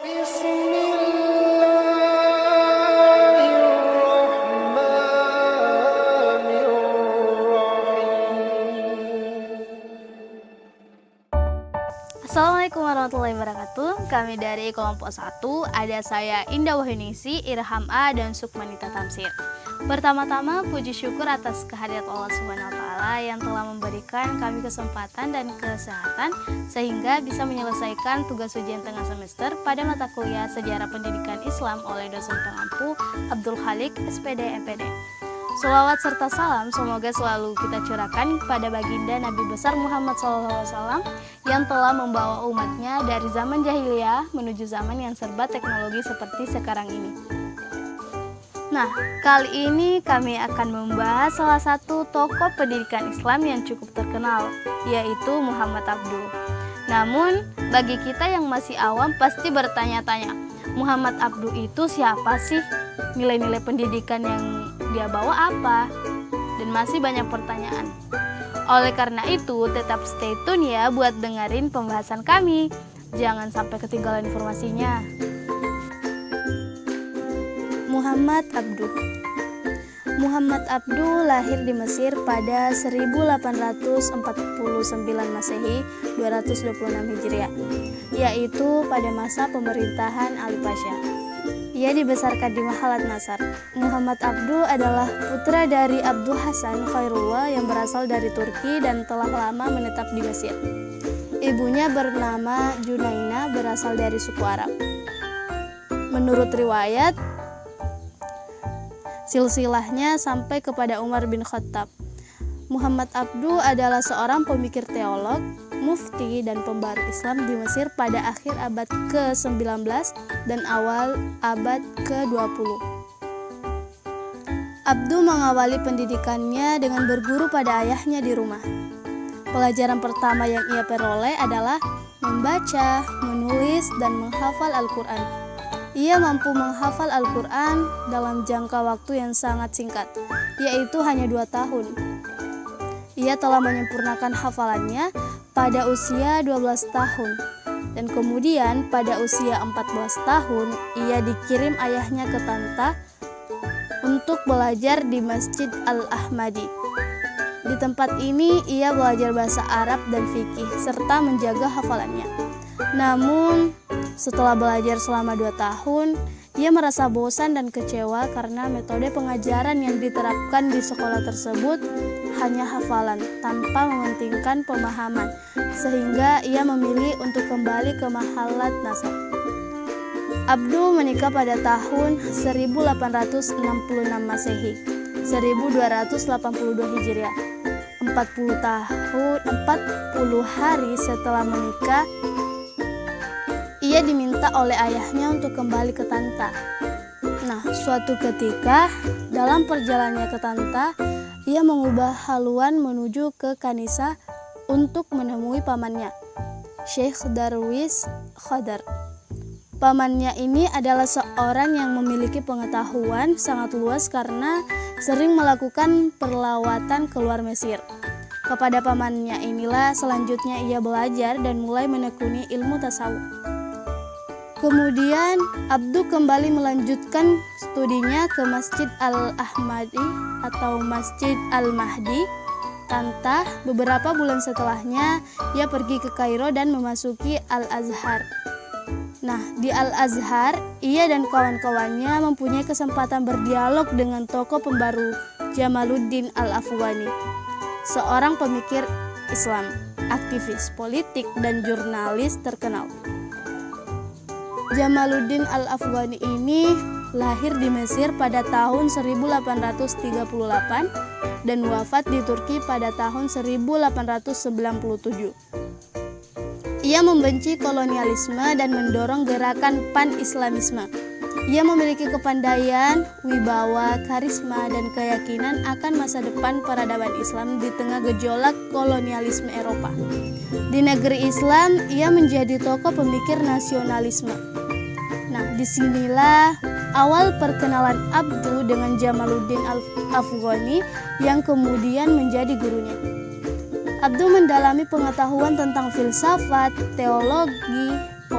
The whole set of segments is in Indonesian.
Assalamualaikum warahmatullahi wabarakatuh. Kami dari kelompok 1, ada saya Indah Wahyuningsi, Irham A, dan Sukmanita Tamsir. Pertama-tama puji syukur atas kehadirat Allah SWT yang telah memberikan kami kesempatan dan kesehatan sehingga bisa menyelesaikan tugas ujian tengah semester pada mata kuliah Sejarah Pendidikan Islam oleh dosen pengampu Abdul Khalik, SPD, MPD. Sholawat serta salam semoga selalu kita curahkan pada baginda Nabi besar Muhammad SAW yang telah membawa umatnya dari zaman jahiliyah menuju zaman yang serba teknologi seperti sekarang ini. Nah, kali ini kami akan membahas salah satu tokoh pendidikan Islam yang cukup terkenal, yaitu Muhammad Abduh. Namun, bagi kita yang masih awam pasti bertanya-tanya, Muhammad Abduh itu siapa sih? Nilai-nilai pendidikan yang dia bawa apa? Dan masih banyak pertanyaan. Oleh karena itu, tetap stay tune ya buat dengerin pembahasan kami. Jangan sampai ketinggalan informasinya. Muhammad Abduh. Muhammad Abduh lahir di Mesir pada 1849 Masehi, 226 Hijriah, yaitu pada masa pemerintahan Ali Pasha. Ia dibesarkan di Mahalat Nasar. Muhammad Abduh adalah putra dari Abduh Hasan Khairullah yang berasal dari Turki dan telah lama menetap di Mesir. Ibunya bernama Junaina, berasal dari suku Arab. Menurut riwayat, silsilahnya sampai kepada Umar bin Khattab. Muhammad Abduh adalah seorang pemikir teolog, mufti, dan pembaru Islam di Mesir pada akhir abad ke-19 dan awal abad ke-20. Abduh mengawali pendidikannya dengan berguru pada ayahnya di rumah. Pelajaran pertama yang ia peroleh adalah membaca, menulis, dan menghafal Al-Quran. Ia mampu menghafal Al-Quran dalam jangka waktu yang sangat singkat, yaitu hanya 2 tahun. Ia telah menyempurnakan hafalannya pada usia 12 tahun, dan kemudian pada usia 14 tahun, ia dikirim ayahnya ke Tanta untuk belajar di Masjid Al-Ahmadi. Di tempat ini, ia belajar bahasa Arab dan fikih, serta menjaga hafalannya. Namun, setelah belajar selama 2 tahun, ia merasa bosan dan kecewa karena metode pengajaran yang diterapkan di sekolah tersebut hanya hafalan tanpa mementingkan pemahaman, sehingga ia memilih untuk kembali ke Mahalat Nasar. Abduh menikah pada tahun 1866 Masehi, 1282 Hijriah. 40 hari setelah menikah, ia diminta oleh ayahnya untuk kembali ke Tanta. Nah, suatu ketika dalam perjalanannya ke Tanta, ia mengubah haluan menuju ke Kanisa untuk menemui pamannya, Syekh Darwis Khadar. Pamannya ini adalah seorang yang memiliki pengetahuan sangat luas karena sering melakukan perlawatan keluar Mesir. Kepada pamannya inilah selanjutnya ia belajar dan mulai menekuni ilmu tasawuf. Kemudian Abduh kembali melanjutkan studinya ke Masjid Al-Ahmadi atau Masjid Al-Mahdi, Tanta. Beberapa bulan setelahnya, ia pergi ke Kairo dan memasuki Al-Azhar. Nah, di Al-Azhar, ia dan kawan-kawannya mempunyai kesempatan berdialog dengan tokoh pembaru Jamaluddin Al-Afghani, seorang pemikir Islam, aktivis politik, dan jurnalis terkenal. Jamaluddin Al-Afghani ini lahir di Mesir pada tahun 1838 dan wafat di Turki pada tahun 1897. Ia membenci kolonialisme dan mendorong gerakan pan-Islamisme. Ia memiliki kepandaian, wibawa, karisma, dan keyakinan akan masa depan peradaban Islam di tengah gejolak kolonialisme Eropa. Di negeri Islam, ia menjadi tokoh pemikir nasionalisme. Nah, disinilah awal perkenalan Abduh dengan Jamaluddin Al-Afghani yang kemudian menjadi gurunya. Abduh mendalami pengetahuan tentang filsafat, teologi,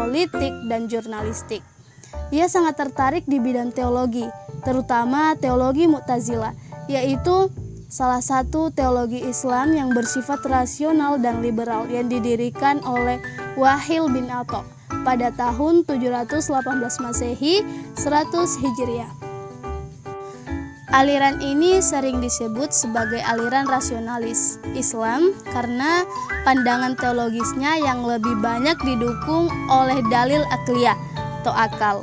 politik, dan jurnalistik. Ia sangat tertarik di bidang teologi, terutama teologi Mu'tazilah, yaitu salah satu teologi Islam yang bersifat rasional dan liberal yang didirikan oleh Wahil bin Atha pada tahun 718 Masehi, 100 Hijriah. Aliran ini sering disebut sebagai aliran rasionalis Islam karena pandangan teologisnya yang lebih banyak didukung oleh dalil akliyah atau akal.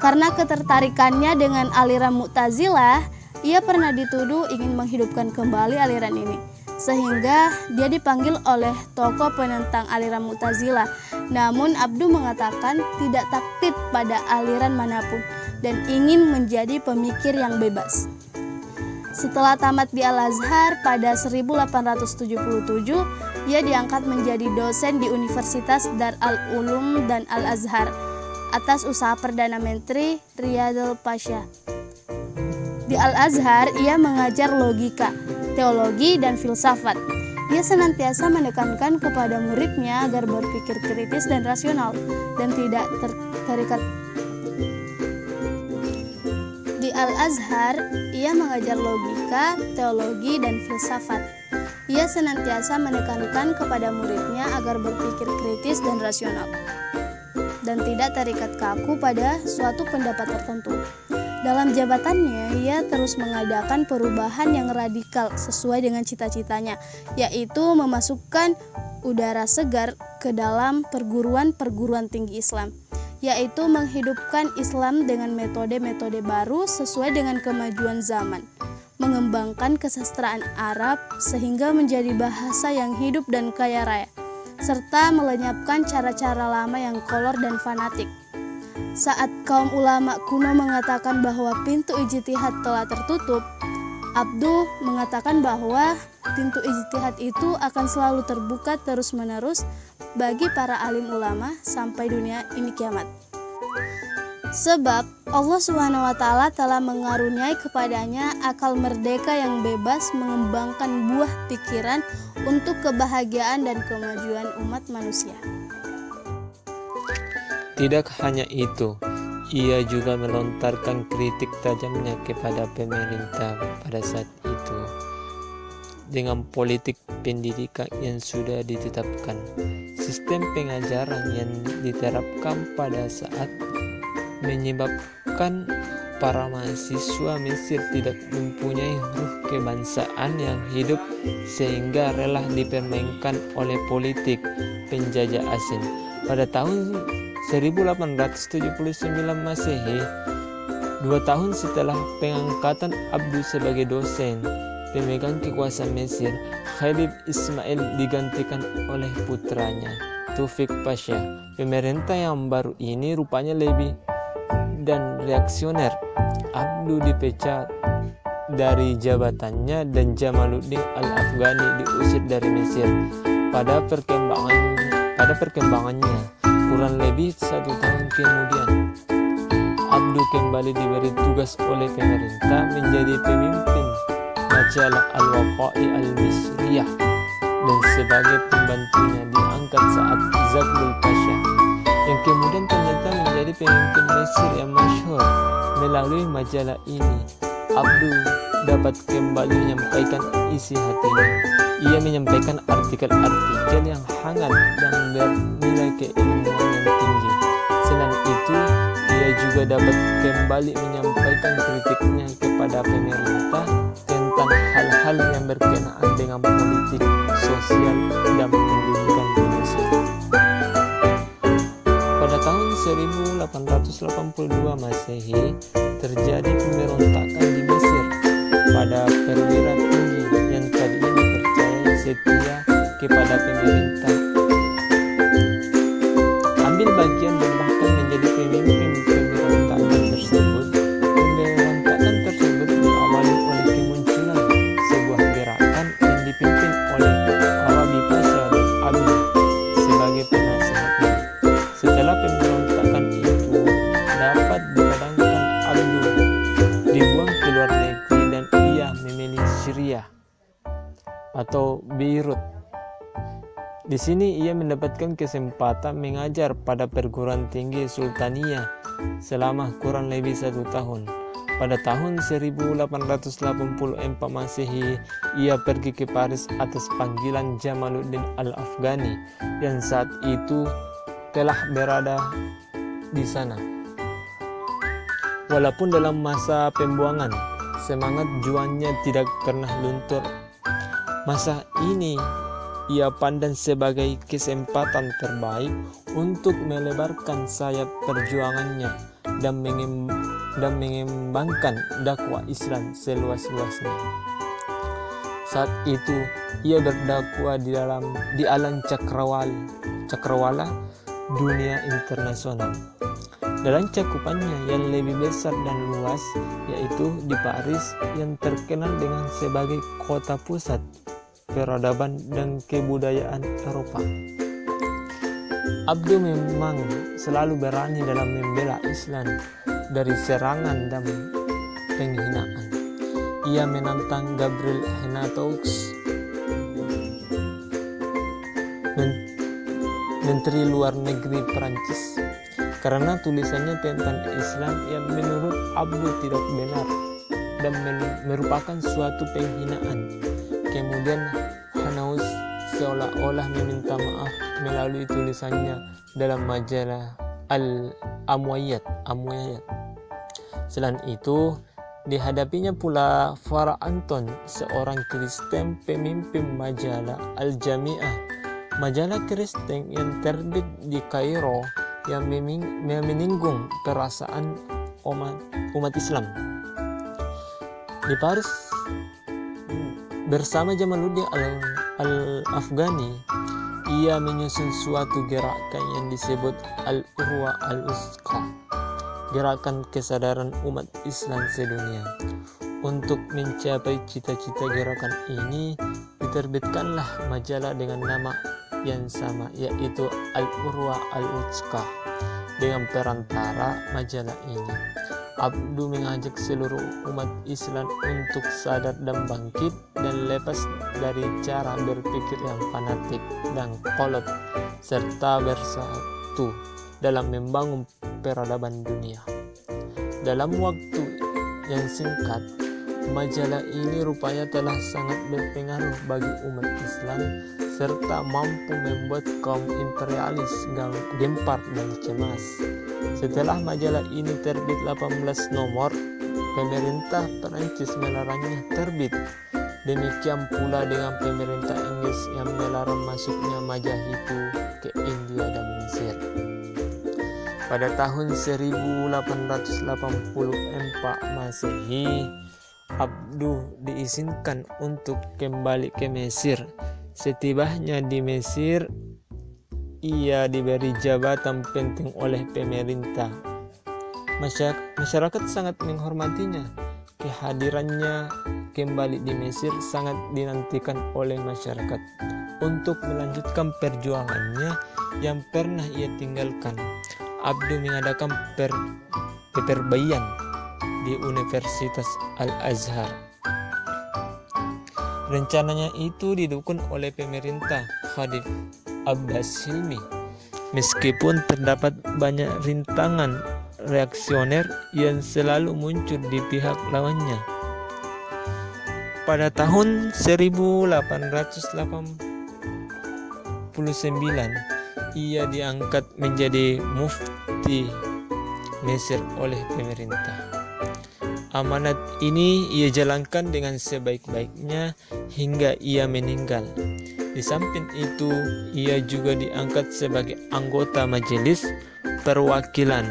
Karena ketertarikannya dengan aliran Mu'tazilah, ia pernah dituduh ingin menghidupkan kembali aliran ini, sehingga dia dipanggil oleh tokoh penentang aliran Mu'tazilah. Namun Abdu mengatakan tidak taklid pada aliran manapun dan ingin menjadi pemikir yang bebas. Setelah tamat di Al-Azhar pada 1877, ia diangkat menjadi dosen di Universitas Dar al-Ulum dan Al-Azhar atas usaha Perdana Menteri Riyadul Pasha. Di Al-Azhar, ia mengajar logika, teologi, dan filsafat. Ia senantiasa menekankan kepada muridnya agar berpikir kritis dan rasional dan tidak terikat. Di Al-Azhar, ia mengajar logika, teologi, dan filsafat. Ia senantiasa menekankan kepada muridnya agar berpikir kritis dan rasional, dan tidak terikat kaku pada suatu pendapat tertentu. Dalam jabatannya, ia terus mengadakan perubahan yang radikal sesuai dengan cita-citanya, yaitu memasukkan udara segar ke dalam perguruan-perguruan tinggi Islam, yaitu menghidupkan Islam dengan metode-metode baru sesuai dengan kemajuan zaman, mengembangkan kesastraan Arab sehingga menjadi bahasa yang hidup dan kaya raya, serta melenyapkan cara-cara lama yang kolor dan fanatik. Saat kaum ulama kuno mengatakan bahwa pintu ijtihad telah tertutup, Abdu mengatakan bahwa pintu ijtihad itu akan selalu terbuka terus-menerus bagi para alim ulama sampai dunia ini kiamat. Sebab Allah SWT telah mengaruniai kepadanya akal merdeka yang bebas mengembangkan buah pikiran untuk kebahagiaan dan kemajuan umat manusia. Tidak hanya itu, ia juga melontarkan kritik tajamnya kepada pemerintah pada saat itu dengan politik pendidikan yang sudah ditetapkan. Sistem pengajaran yang diterapkan pada saat menyebabkan para mahasiswa Mesir tidak mempunyai ruh kebangsaan yang hidup sehingga rela dipermainkan oleh politik penjajah asing. Pada tahun 1879 Masehi, 2 tahun setelah pengangkatan Abdu sebagai dosen pemegang kekuasaan Mesir, Khalid Ismail digantikan oleh putranya, Taufik Pasha. Pemerintah yang baru ini rupanya lebih dan reaksioner. Abdu dipecat dari jabatannya dan Jamaluddin Al-Afghani diusir dari Mesir. Pada perkembangannya, kurang lebih 1 tahun kemudian, Abdu kembali diberi tugas oleh pemerintah menjadi pemimpin majalah Al-Waqai Al-Misriyah, dan sebagai pembantunya diangkat saat Zaghloul Pasha, yang kemudian ternyata menjadi pemimpin Mesir yang masyhur. Melalui majalah ini, Abdu dapat kembali menyampaikan isi hatinya. Ia menyampaikan artikel-artikel yang hangat dan bernilai keilmuan yang tinggi. Selain itu, ia juga dapat kembali menyampaikan kritiknya kepada pemerintah tentang hal-hal yang berkenaan dengan politik, sosial, dan pendidikan di Mesir. Pada tahun 1882 Masehi, terjadi pemberontakan di Mesir pada perwira tinggi yang tadinya dipercaya setia kepada pemerintah ambil bagian dan bahkan menjadi pemimpin pemberontakan tersebut. Pemberontakan tersebut diawali oleh kemunculan sebuah gerakan yang dipimpin oleh Arabi Pasha dan Abdu sebagai penasehatnya. Setelah pemberontakan itu dapat dipadamkan, Abdu dibuang ke luar negeri dan ia memilih Syria atau Beirut. Di sini ia mendapatkan kesempatan mengajar pada perguruan tinggi Sultaniyah selama kurang lebih 1 tahun. Pada tahun 1884 Masehi, ia pergi ke Paris atas panggilan Jamaluddin Al-Afghani yang saat itu telah berada di sana. Walaupun dalam masa pembuangan, semangat juangnya tidak pernah luntur. Masa ini ia pandang sebagai kesempatan terbaik untuk melebarkan sayap perjuangannya dan mengembangkan dakwah Islam seluas-luasnya. Saat itu ia berdakwah di alam cakrawala dunia internasional. Dalam cakupannya yang lebih besar dan luas, yaitu di Paris yang terkenal dengan sebagai kota pusat peradaban dan kebudayaan Eropa. Abdu memang selalu berani dalam membela Islam dari serangan dan penghinaan. Ia menantang Gabriel Henataux, Menteri Luar Negeri Perancis, karena tulisannya tentang Islam yang menurut Abdu tidak benar dan merupakan suatu penghinaan. Kemudian Henataux seolah-olah meminta maaf melalui tulisannya dalam majalah Al-Amwiyat. Selain itu, dihadapinya pula Farah Anton, seorang Kristen pemimpin majalah Al-Jami'ah, majalah Kristen yang terbit di Kairo yang menyinggung perasaan umat Islam. Di Paris, bersama Jamaluddin Al-Afghani, ia menyusun suatu gerakan yang disebut Al-Urwa Al-Wuthqa, gerakan kesadaran umat Islam sedunia. Untuk mencapai cita-cita gerakan ini, diterbitkanlah majalah dengan nama yang sama, yaitu Al-Urwa Al-Wuthqa. Dengan perantara majalah ini, Abdu mengajak seluruh umat Islam untuk sadar dan bangkit dan lepas dari cara berpikir yang fanatik dan kolot, serta bersatu dalam membangun peradaban dunia. Dalam waktu yang singkat, majalah ini rupanya telah sangat berpengaruh bagi umat Islam serta mampu membuat kaum imperialis gempar dan cemas. Setelah majalah ini terbit 18 nomor, pemerintah Perancis melarangnya terbit. Demikian pula dengan pemerintah Inggris yang melarang masuknya majalah itu ke India dan Mesir. Pada tahun 1884 Masehi, Abdu diizinkan untuk kembali ke Mesir. Setibanya di Mesir, ia diberi jabatan penting oleh pemerintah. Masyarakat sangat menghormatinya. Kehadirannya kembali di Mesir sangat dinantikan oleh masyarakat untuk melanjutkan perjuangannya yang pernah ia tinggalkan. Abdu mengadakan peperbaian di Universitas Al-Azhar. Rencananya itu didukung oleh pemerintah Khalif Abbas Hilmi, meskipun terdapat banyak rintangan reaksioner yang selalu muncul di pihak lawannya. Pada tahun 1889, ia diangkat menjadi mufti Mesir oleh pemerintah. Amanat ini ia jalankan dengan sebaik-baiknya hingga ia meninggal. Di samping itu, ia juga diangkat sebagai anggota majelis perwakilan.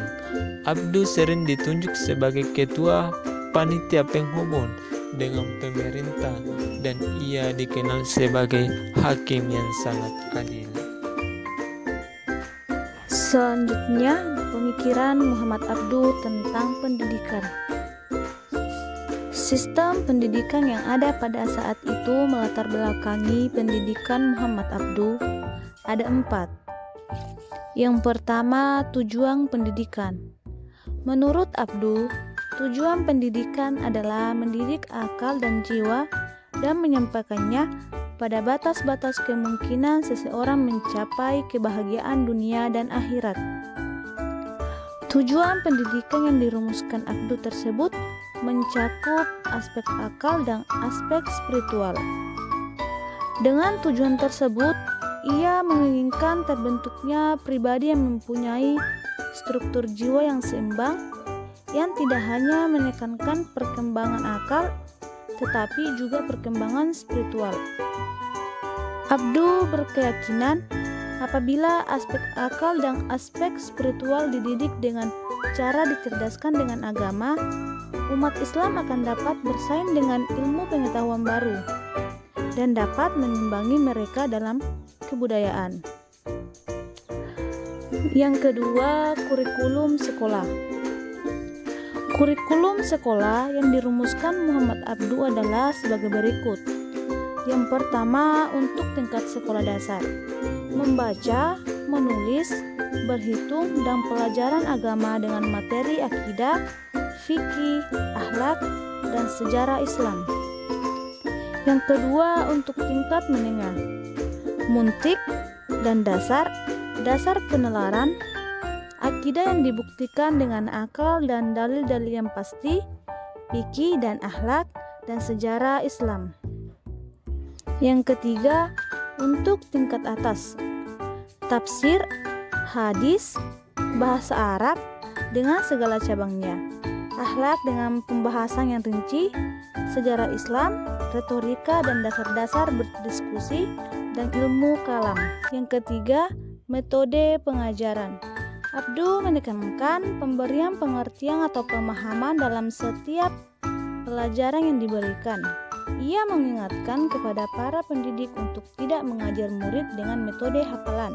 Abdu sering ditunjuk sebagai ketua panitia penghubung dengan pemerintah dan ia dikenal sebagai hakim yang sangat adil. Selanjutnya, pemikiran Muhammad Abdu tentang pendidikan. Sistem pendidikan yang ada pada saat itu melatar belakangi pendidikan Muhammad Abdu. Ada 4. Yang pertama, tujuan pendidikan. Menurut Abdu, tujuan pendidikan adalah mendidik akal dan jiwa dan menyampaikannya pada batas-batas kemungkinan seseorang mencapai kebahagiaan dunia dan akhirat. Tujuan pendidikan yang dirumuskan Abdu tersebut mencakup aspek akal dan aspek spiritual. Dengan tujuan tersebut, ia menginginkan terbentuknya pribadi yang mempunyai struktur jiwa yang seimbang, yang tidak hanya menekankan perkembangan akal, tetapi juga perkembangan spiritual. Abdu berkeyakinan apabila aspek akal dan aspek spiritual dididik dengan cara dicerdaskan dengan agama, umat Islam akan dapat bersaing dengan ilmu pengetahuan baru dan dapat mengimbangi mereka dalam kebudayaan. Yang kedua, kurikulum sekolah. Kurikulum sekolah yang dirumuskan Muhammad Abdu adalah sebagai berikut. Yang pertama, untuk tingkat sekolah dasar, membaca, menulis, berhitung, dan pelajaran agama dengan materi akidah, fikih, akhlak, dan sejarah Islam. Yang kedua, untuk tingkat menengah, muntik dan dasar penelaran, akidah yang dibuktikan dengan akal dan dalil-dalil yang pasti, fikih dan akhlak, dan sejarah Islam. Yang ketiga, untuk tingkat atas, tafsir, hadis, bahasa Arab dengan segala cabangnya, akhlak dengan pembahasan yang rinci, sejarah Islam, retorika dan dasar-dasar berdiskusi, dan ilmu kalam. Yang ketiga, metode pengajaran. Abdu menekankan pemberian pengertian atau pemahaman dalam setiap pelajaran yang diberikan. Ia mengingatkan kepada para pendidik untuk tidak mengajar murid dengan metode hafalan,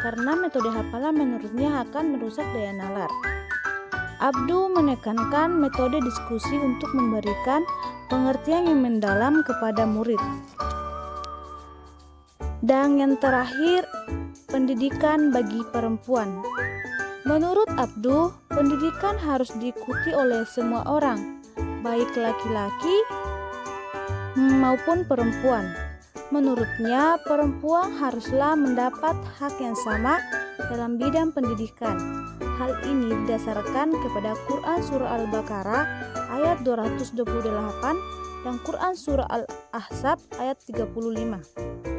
karena metode hafalan menurutnya akan merusak daya nalar. Abdu menekankan metode diskusi untuk memberikan pengertian yang mendalam kepada murid. Dan yang terakhir, pendidikan bagi perempuan. Menurut Abdu, pendidikan harus diikuti oleh semua orang, baik laki-laki maupun perempuan. Menurutnya, perempuan haruslah mendapat hak yang sama dalam bidang pendidikan. Hal ini didasarkan kepada Quran Surah Al-Baqarah ayat 228 dan Quran Surah Al-Ahzab ayat 35.